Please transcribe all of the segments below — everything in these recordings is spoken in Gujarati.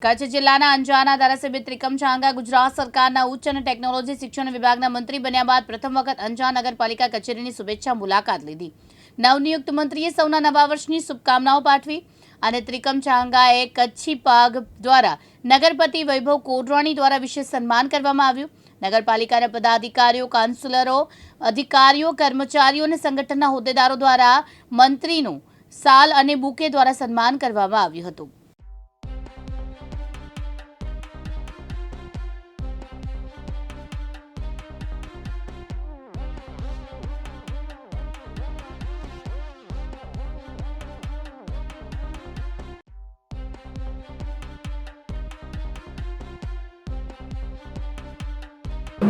કચ્છ જિલ્લાના અંજારના ધારાસભ્ય ત્રિકમ ચાંગા ગુજરાત સરકારના ઉચ્ચ અને ટેકનોલોજી શિક્ષણ વિભાગના મંત્રી બન્યા બાદ પ્રથમ વખત અંજાર નગરપાલિકા કચેરીની શુભેચ્છા મુલાકાત લીધી। નવનિયુક્ત મંત્રીએ સૌના નવા વર્ષની શુભકામનાઓ પાઠવી અને ત્રિકમ ચાંગાએ કચ્છી પાગ દ્વારા નગરપતિ વૈભવ કોડરાણી દ્વારા વિશેષ સન્માન કરવામાં આવ્યું। નગરપાલિકાના પદાધિકારીઓ, કાઉન્સિલરો, અધિકારીઓ, કર્મચારીઓ અને સંગઠનના હોદ્દેદારો દ્વારા મંત્રીનું સાલ અને બુકે દ્વારા સન્માન કરવામાં આવ્યું હતું।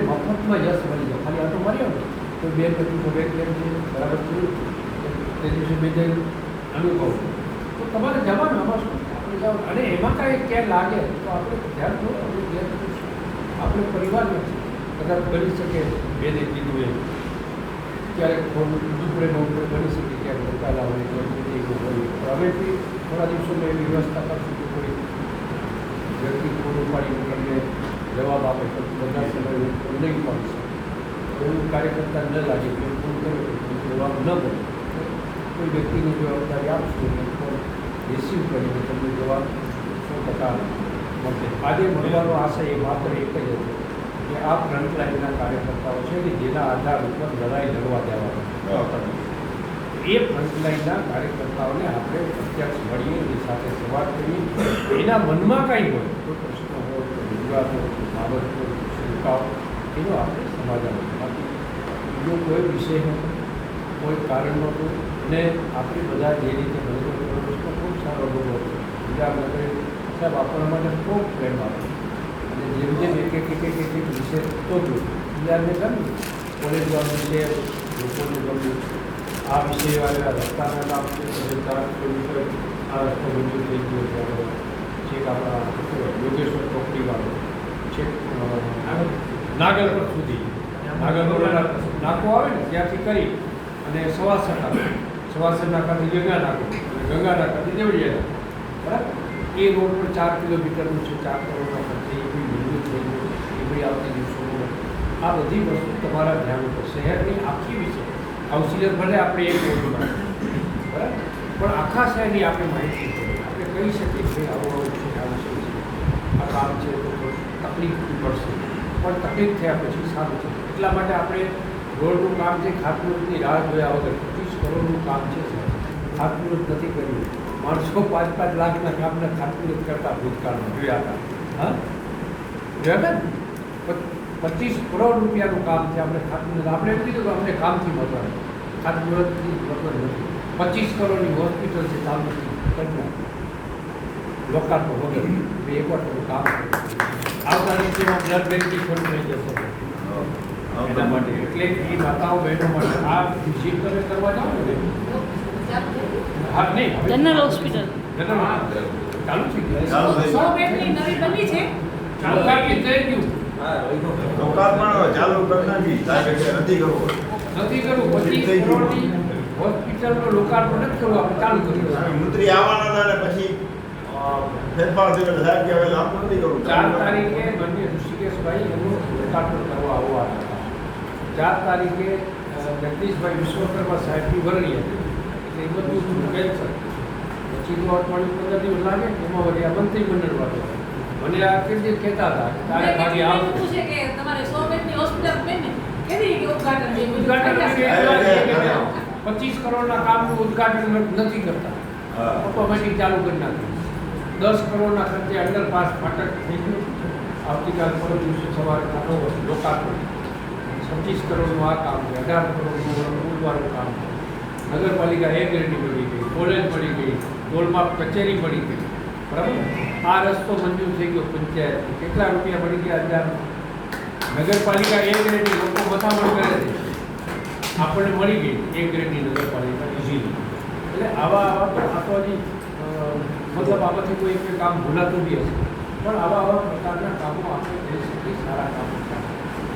મફતમાં યસ મળી જાય, ખાલી આટો માર્યો ને તો બેન બધું બેગ કેમ છે બરાબર થયું તે દિવસે બે જણ અનુભવ તો તમારે જવાનું આમાં શું આપણે જાઓ અને એમાં કાંઈ ક્યાં લાગે તો આપણે ધ્યાન દો, આપણે પરિવાર નથી કદાચ બની શકે બેને કીધું એમ ક્યારેક દુપડે નોકરે બની શકે ક્યાંક રોકાયેલા હોય ક્યાંક હોય હવેથી થોડા દિવસોમાં એવી વ્યવસ્થા કરશું કે કોઈ વ્યક્તિ પૂરું પાડી તમને જવાબ આપે તો બધા સમય નહીં પહોંચશે એવું કાર્યકર્તા ન લાગે કે ફોન કરે જવાબ ન મળે કોઈ વ્યક્તિની જવાબદારી આપશે ફોન રિસીવ કરીને તમને જવાબ 100% મળશે। આજે મળવાનો આશય એ માત્ર એક જ હતો કે આ ફ્રન્ટલાઇનના કાર્યકર્તાઓ છે કે જેના આધાર ઉપર લડાઈ લડવા દેવાના એ ફ્રન્ટલાઇનના કાર્યકર્તાઓને આપણે પ્રત્યક્ષ મળીએ એની સાથે સંવાદ કરીએ, એના મનમાં કાંઈ હોય કોઈ પ્રશ્ન હોય રજૂઆતો બાબતો શંકાઓ એનો આપણે સમાધાન બાકી બીજો કોઈ વિષય નહોતો, કોઈ કારણ નહોતું અને આપણે બધા જે રીતે મદદ પ્રવેશનો ખૂબ સારો અનુભવ છે। ગુજરાતનગરે સાહેબ આપણા માટે ખૂબ પ્રેમ આપે અને જેમ જેમ એક વિષય તો જો ગુજરાતને ગમ્યું કોલેજ જવાનું છે લોકોને ગમ્યું આ વિષય આવ્યા રસ્તાના કામ છે આ રસ્તો મંજૂર થઈ ગયો છેક આપણા યોગેશ્વર ચોકડીવાળો છેક નાગર પર સુધી નાગર નાકો આવે ને ત્યાંથી કરી અને સવાસર નાકાથી ગંગા નાકો અને ગંગા નાકાથી દેવળિયા બરાબર એ રોડ પર 4 કિલોમીટરનું છે, 4 કરોડના ખર્ચે એ બી મંજૂર થઈ ગયું એ બી આવતી દિવસોમાં આ બધી વસ્તુ તમારા ધ્યાન ઉપર શહેરની આખી વિશે કાઉન્સિલર ભલે આપણે એક રોડમાં બરાબર પણ આખા શહેરની આપણે માહિતી આપણે કહી શકીએ કે આવું છે આ વિષય છે આ કામ છે તો તકલીફ પડશે પણ તકલીફ થયા પછી સારું છે એટલા માટે આપણે રોડનું કામ છે ખાતમુહૂર્તની રાહ જોયા વગર 25 કરોડનું કામ છે ખાતમુહૂર્ત નથી કર્યું માણસો 5-5 લાખના કામને ખાતમુહૂર્ત કરતા ભૂતકાળમાં જોયા હતા હા જોયા હતા ને 25 કરોડ રૂપિયાનું કામ છે આપણે ખાતમુહૂર્ત આપણે એમ કીધું કે અમને કામથી મતલબ ખાતમુહૂર્તથી મતલબ નથી 25 કરોડની હોસ્પિટલ છે ચાલુ કરી લોકાર્પણ વગર એકવાર કામ આવતા નીચેમાં બ્લડ બેંકની ફંડ થઈ જશે એના માટે એટલે એ માતાઓ બહેનો માટે આ વિઝિટ તમે કરવા જાઓ ને હા નહીં જનરલ હોસ્પિટલ ચાલુ છે ચાલુ બેડની નવી બની છે ચાલુ કાપી થઈ ગયું લોકાર્પણ ચાલુ કરનારી નથી કરવું 25 કરોડની હોસ્પિટલનું લોકાર્પણ નથી કરવું આપણે ચાલુ કર્યું મંત્રી આવવાના હતા ને પછી ફેરફાર થયો સાહેબ કે હવે લાભ નથી કરવું 4 તારીખે બંને ઋષિકેશભાઈ એનું લોકાર્પણ કરવા આવવાના હતા 4 તારીખે જગદીશભાઈ વિશ્વકર્મા સાહેબની વરણી હતી એટલે એ બધું કેન્સર પછી તો અઠવાડિયું 15 દિવસ લાગે એમાં વળી આ મંત્રીમંડળ વાતો મને આ કેટલી કહેતા હતા તારે ભાગે આવશે છે કે તમારે 100 બેડની હોસ્પિટલ બને કેવી ઉદ્ઘાટન 25 કરોડના કામનું ઉદ્ઘાટન નથી કરતા ઓટોમેટિક ચાલુ કરી નાખ્યું 10 કરોડના ખર્ચે અંડરપાસ ફાટક થઈ ગયું આવતીકાલ પરમ દિવસે સવારે થતો લોકાર્પણ 25 કરોડનું આ કામ છે 18 કરોડનું ઉદ્વારનું કામ છે નગરપાલિકા એ ગ્રેડની મળી ગઈ કોલેજ મળી ગઈ ટોલમાપ કચેરી મળી ગઈ બરાબર આ રસ્તો મંજૂર થઈ ગયો પંચાયત કેટલા રૂપિયા મળી ગયા 1000 નગરપાલિકા એ ગ્રેડની લોકો મથામણ કરે છે આપણને મળી ગઈ એ ગ્રેડની નગરપાલિકા ઇઝીલી એટલે આવા આ તો હજી મતલબ આમાંથી કોઈ એક કામ ભૂલાતું બી હશે પણ આવા પ્રકારના કામો આપણે થઈ શકીએ સારા કામો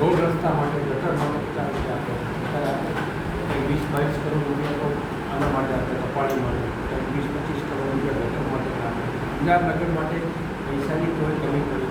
રોડ રસ્તા માટે ગટર માટે 20-22 કરોડ રૂપિયા તો આના માટે આપણે કપાળી માટે 20-25 કરોડ રૂપિયા ગટર માટે અંજાર નગર માટે પૈસાની કોઈ કમી નથી.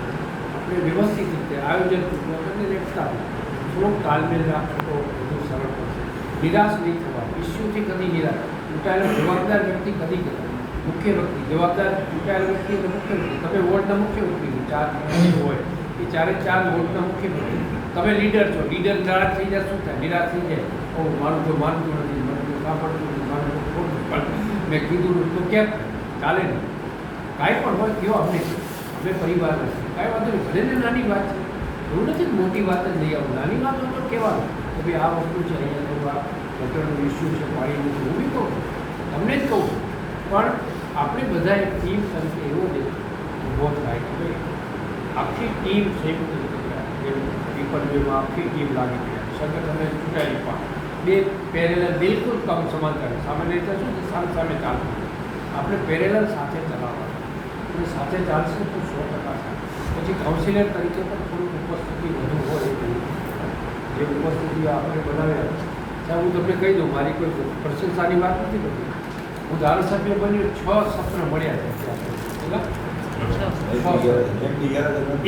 આપણે વ્યવસ્થિત રીતે આયોજનપૂર્વક અને એકતાથી થોડોક તાલમેલ રાખો તો વધુ સરળ પડશે. નિરાશ નહીં થવા, ઇસ્યુથી કદી નિરાશ. ચૂંટાયેલો જવાબદાર વ્યક્તિ કદી કહેવાય મુખ્ય વ્યક્તિ. જવાબદાર ચૂંટાયેલો વ્યક્તિ એટલે મુખ્ય વ્યક્તિ. તમે વોર્ડના મુખ્ય વ્યક્તિ 4 હોય એ 4 વોર્ડના મુખ્ય વ્યક્તિ. તમે લીડર છો. લીડર નારાજ થઈ જાય શું થાય? નિરાશ થઈ જાય. મારું તો માનતું નથી, મારું તો સાંભળતું નથી, મારું તો ખોટું પણ મેં કીધું તો કેમ ચાલે નહીં. કાંઈ પણ હોય કેવો અમને અમે પરિવાર નથી, કાંઈ વાંધો નહીં. ભલે ને નાની વાત છે, એવું નથી કે મોટી વાત જ નહીં આવું. નાની વાત તો કહેવાનું કે ભાઈ આ વસ્તુ છે, અહીંયા તો આ ગટરનો ઇસ્યુ છે, પાણીનું. હું બી કહું છું, તમને જ કહું છું. પણ આપણે બધા એક ટીમ તરીકે એવો જ ઊભો થાય કે ભાઈ આખી ટીમ સંયુક્ત રીતે પીપલ વેમાં આખી ટીમ લાગી ગયા. સંગઠને ચૂંટાયેલી પણ 2 પેરેલલ બિલકુલ કમ સમાંતર. સામાન્ય રીતે શું છે, સામે ચાલતું. આપણે પેરેલલ સાથે ચલાવવા અને સાથે ચાલશે તો 100% થાય. પછી કાઉન્સિલર તરીકે પણ થોડુંક ઉપસ્થિતિ વધુ હોય જે ઉપસ્થિતિ આપણે બનાવ્યા. ત્યાં હું તમને કહી દઉં, મારી કોઈ પ્રશંસાની વાત નથી કરતી. હું ધારાસભ્ય બન્યો 6 સત્ર મળ્યા છે ત્યાં.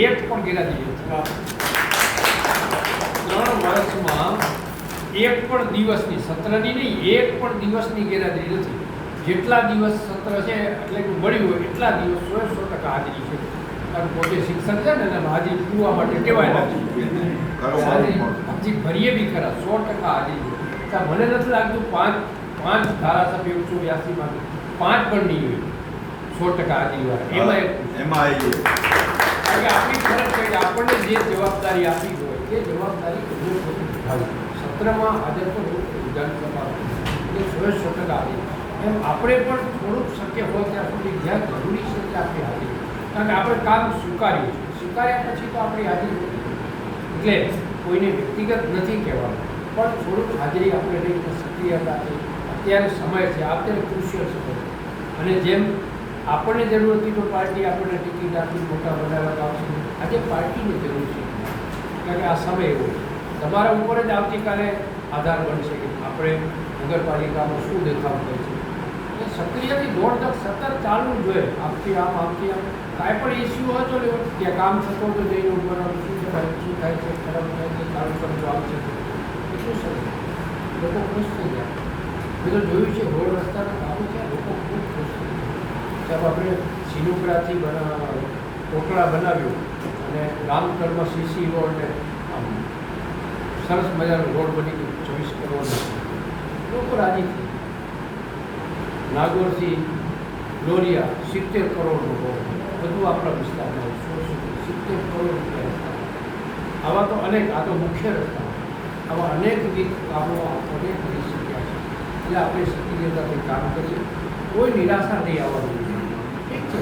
એક પણ ગેરહાજરી નથી. 3 વર્ષમાં એક પણ દિવસની સત્રની નહીં, એક પણ દિવસની ગેરહાજરી નથી. જેટલા દિવસ સત્ર છે એટલે કે મળ્યું હોય એટલા દિવસ 100% હાજરી છે. કારણ પોતે શિક્ષક છે ને એટલે હાજરી પૂરવા માટે ટેવાયેલા છે. હાજરી ભરીએ બી ખરા, 100% હાજરી છે. મને નથી લાગતું 5 ધારાસભ્ય 182 માં 5 પણ નહીં હોય 100% હાજરી વાળા. એમાં કારણ કે આપણી ફરજ છે કે આપણને જે જવાબદારી આપી હોય એ જવાબદારી સત્રમાં હાજર તો વિધાનસભા એ 100% હાજરી. એમ આપણે પણ થોડુંક શક્ય હોય ત્યાં સુધી જ્યાં જરૂરી છે ત્યાં આપણી હાજરી. કારણ કે આપણે કામ સ્વીકાર્યું છે, સ્વીકાર્યા પછી તો આપણી હાજરી એટલે કોઈને વ્યક્તિગત નથી કહેવાનું, પણ થોડુંક હાજરી આપણે રહી સક્રિયતાથી. અત્યારે સમય છે, અત્યારે કૃષિયલ સમય છે. અને જેમ આપણને જરૂર હતી તો પાર્ટી આપણને ટિકિટ આપી મોટા બનાવવા આવશે. આજે પાર્ટીની જરૂર છે, કારણ કે આ સમય એવો છે. તમારા ઉપર જ આવતીકાલે આધાર બનશે કે આપણે નગરપાલિકામાં શું દેખાવ થાય છે. એ સક્રિયથી દોડ સતત ચાલવું જોઈએ. આમથી આમ કાંઈ પણ ઇસ્યુ હોય તો ત્યાં કામ થતો તો જઈને ઉપર શું થાય છે, ખરાબ થાય છે, ચાલુ કરજો આવશે. એટલું સરસ લોકો ખુશ થઈ જાય. મેં તો જોયું છે રોડ રસ્તાના કામો છે, લોકો ખૂબ ખુશ થઈ જાય. સાહેબ આપણે સિનુકડાથી કોકડા બનાવ્યું અને રામકરમાં સીસી રોડ આમ સરસ મજાનો રોડ બની ગયો 24 કરોડ. લોકો રાજી થઈ. નાગોરથી લોરિયા 70 કરોડનો રોડ, બધું આપણા વિસ્તારમાં 70 કરોડ રૂપિયા. આવા તો અનેક, આ તો મુખ્ય રસ્તા, આવા અનેકવિધ કામો આપણે કરી શક્યા છે. એટલે આપણે સક્રિયતાથી કામ કરીએ, કોઈ નિરાશા નહીં આવવાની. ઠીક છે,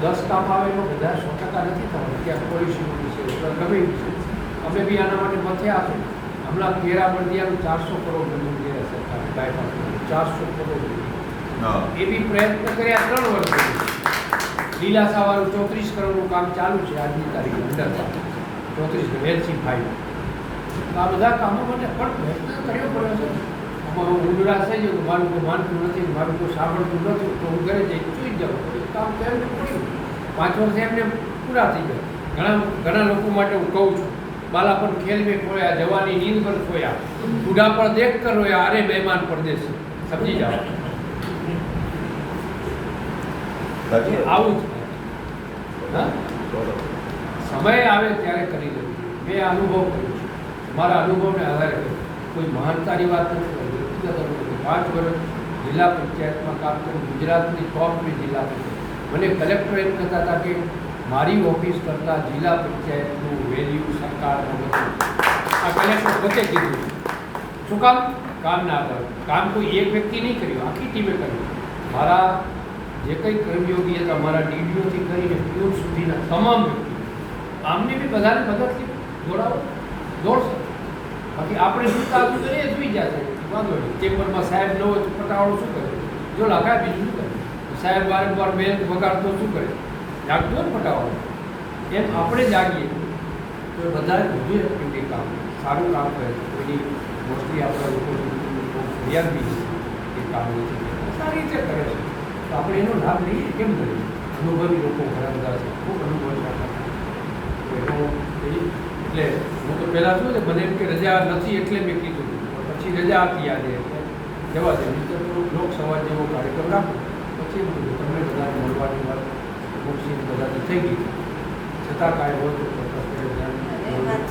10 કામ આવે એમાં બધા 100% નથી થવાનું. ત્યાં પોલિસીનું છે, ગમે છે. અમે બી આના માટે મથ્યા છો. હમણાં કેરા બંધિયાનું 400 કરોડ મંજૂર કર્યા સરકાર, બાયપાસ 400 કરોડ. એ બી પ્રયત્ન કર્યા 3 વર્ષ. લીલાસાવાળું 34 કરોડનું કામ ચાલુ છે આજની તારીખે, અંડર 34 LC5. આ બધા કામો માટે પણ પ્રયત્ન કર્યો પડ્યો છે. આમાં હું નિરાશ થઈ ગયો કે મારું કોઈ માનતું નથી, મારું કોઈ સાંભળતું નથી, તો હું ઘરે જઈ સૂઈ જાઉં. કામ તો એમને પડ્યું 5 વર્ષ એમને પૂરા થઈ ગયા. ઘણા લોકો માટે હું કહું છું, બાલાપન ખેલ મેં ખોયા, જવાની નીંદ પર ખોયા, બુઢા પર દેખ કર રોયા, અરે મહેમાન પરદેશ. સમજી જાઓ, આવું જ હા સમય આવે ત્યારે કરી લેવું. મેં અનુભવ કર્યો છે, મારા અનુભવને આધારે કોઈ મહાનતાની વાત નથી, વ્યક્તિગત અનુભવ. 5 વર્ષ જિલ્લા પંચાયતમાં કામ કર્યું, ગુજરાતની ટોપની જિલ્લા પંચાયત. મને કલેક્ટર એમ કહેતા હતા કે મારી ઓફિસ કરતાં જિલ્લા પંચાયતનું વેલ્યુ સરકારમાં નથી. આ કલેક્ટર પોતે કીધું. શું કામના આધારે. કામ કોઈ એક વ્યક્તિ નહીં કર્યું, આખી ટીમે કર્યું. મારા જે કંઈ કર્મયોગી હતા, મારા ડીડીઓથી કરીને પ્યુર સુધીના તમામ વ્યક્તિ, આમને બી બધાને મદદથી દોડશે. બાકી આપણે શું ચાલતું કરીએ સુઈ જશે, વાંધો નહીં. ચેમ્બરમાં સાહેબ ન હોય તો પટાવાળો શું કરે? જો લાગાય બીજું શું કરે? સાહેબ વારંવાર બેલ વગાડતો શું કરે? જાગતો ને પટાવાળો. એમ આપણે જાગીએ તો વધારે વધુ એક્ટિવિટી કામ સારું કામ કરે છે. કોઈની મોસ્ટલી આપણા લોકો ફરિયાદ બી એ કામ નથી, સારી રીતે કરે છે. તો આપણે એનો લાભ લઈએ કેમ કરીએ? અનુભવી લોકો ઘણા બધા છે, ખૂબ અનુભવી હતા. એટલે હું તો પહેલાં શું છે મને એમ કે રજા નથી એટલે મેં કીધું, પછી રજા આપી યાદે એટલે જવા દે, બીજો થોડુંક લોક સંવાદ જેવો કાર્યક્રમ રાખો. પછી એમ કીધું તમને બધાને મળવાની વાત મુક્ષી બધાથી થઈ ગઈ, છતાં કાંઈ હોય તો ચોક્કસ ધ્યાન.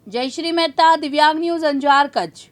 જયશ્રી મહેતા, દિવ્યાંગ ન્યૂઝ, અંજાર, કચ્છ.